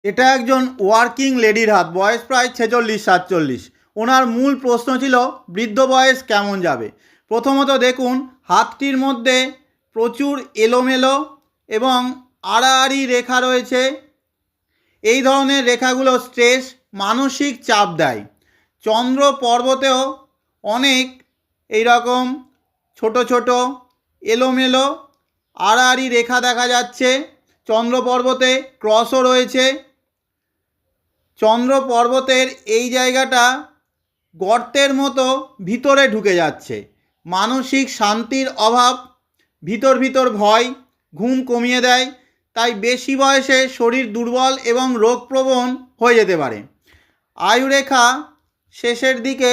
এটা একজন ওয়ার্কিং লেডির হাত, বয়স প্রায় 46-47। ওনার মূল প্রশ্ন ছিল বৃদ্ধ বয়স কেমন যাবে। প্রথমত দেখুন, হাতটির মধ্যে প্রচুর এলোমেলো এবং আড়াআড়ি রেখা রয়েছে। এই ধরনের রেখাগুলো স্ট্রেস, মানসিক চাপ দেয়। চন্দ্র পর্বতেও অনেক এই রকম ছোট ছোট এলোমেলো আড়াআড়ি রেখা দেখা যাচ্ছে। চন্দ্র পর্বতে ক্রসও রয়েছে। চন্দ্র পর্বতের এই জায়গাটা গর্তের মতো ভিতরে ঢুকে যাচ্ছে। মানসিক শান্তির অভাব, ভিতর ভিতর ভয়, ঘুম কমিয়ে দেয়। তাই বেশি বয়সে শরীর দুর্বল এবং রোগপ্রবণ হয়ে যেতে পারে। আয়ুরেখা শেষের দিকে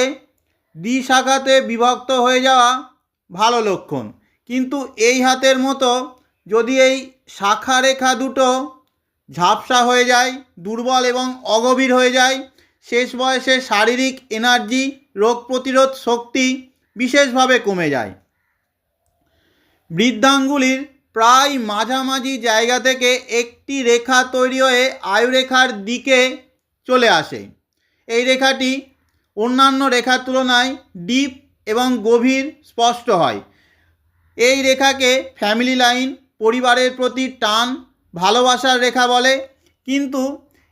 দ্বিশাখাতে বিভক্ত হয়ে যাওয়া ভালো লক্ষণ, কিন্তু এই হাতের মতো যদি এই শাখা রেখা দুটো ঝাপসা হয়ে যায়, দুর্বল এবং অগভীর হয়ে যায়, শেষ বয়সে শারীরিক এনার্জি, রোগ প্রতিরোধ শক্তি বিশেষভাবে কমে যায়। বৃদ্ধাঙ্গুলির প্রায় মাঝামাঝি জায়গা থেকে একটি রেখা তৈরি হয়ে আয়ুরেখার দিকে চলে আসে। এই রেখাটি অন্যান্য রেখার তুলনায় ডিপ এবং গভীর স্পষ্ট হয়। এই রেখাকে ফ্যামিলি লাইন, পরিবারের প্রতি টান, ভালোবাসার রেখা বলে। কিন্তু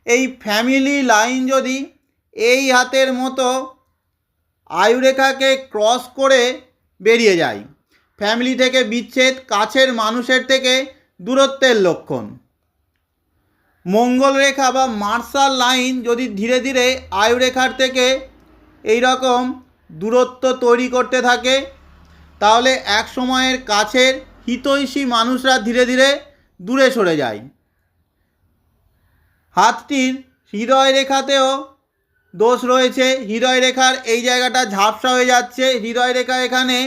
এই ফ্যামিলি লাইন যদি এই হাতের মতো আয়ুরেখাকে ক্রস করে বেরিয়ে যায়, ফ্যামিলি থেকে বিচ্ছেদ, কাছের মানুষের থেকে দূরত্বের লক্ষণ। মঙ্গল রেখা বা মার্শাল লাইন যদি ধীরে ধীরে আয়ুরেখার থেকে এই রকম দূরত্ব তৈরি করতে থাকে, তাহলে এক সময়ের কাছের হিতৈষী মানুষরা ধীরে ধীরে দূরে সরে যায়। হাতটির হৃদয় রেখাতেও দোষ রয়েছে। হৃদয় রেখার এই জায়গাটা ঝাপসা হয়ে যাচ্ছে। হৃদয় রেখা এখানে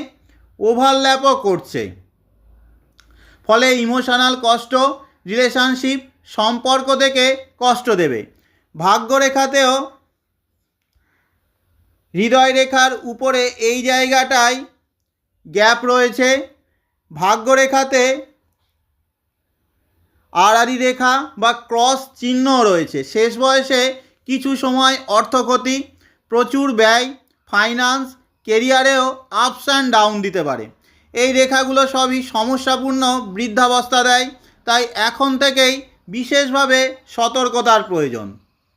ওভারল্যাপও করছে, ফলে ইমোশনাল কষ্ট, রিলেশনশিপ, সম্পর্ক থেকে কষ্ট দেবে। ভাগ্যরেখাতেও হৃদয় রেখার উপরে এই জায়গাটায় গ্যাপ রয়েছে। ভাগ্যরেখাতে আড়াআড়ি রেখা বা ক্রস চিহ্ন রয়েছে। শেষ বয়সে কিছু সময় অর্থক্ষতি, প্রচুর ব্যয়, ফাইন্যান্স, কেরিয়ারেও আপস অ্যান্ড ডাউন দিতে পারে। এই রেখাগুলো সবই সমস্যাপূর্ণ বৃদ্ধাবস্থা দেয়, তাই এখন থেকেই বিশেষভাবে সতর্কতার প্রয়োজন।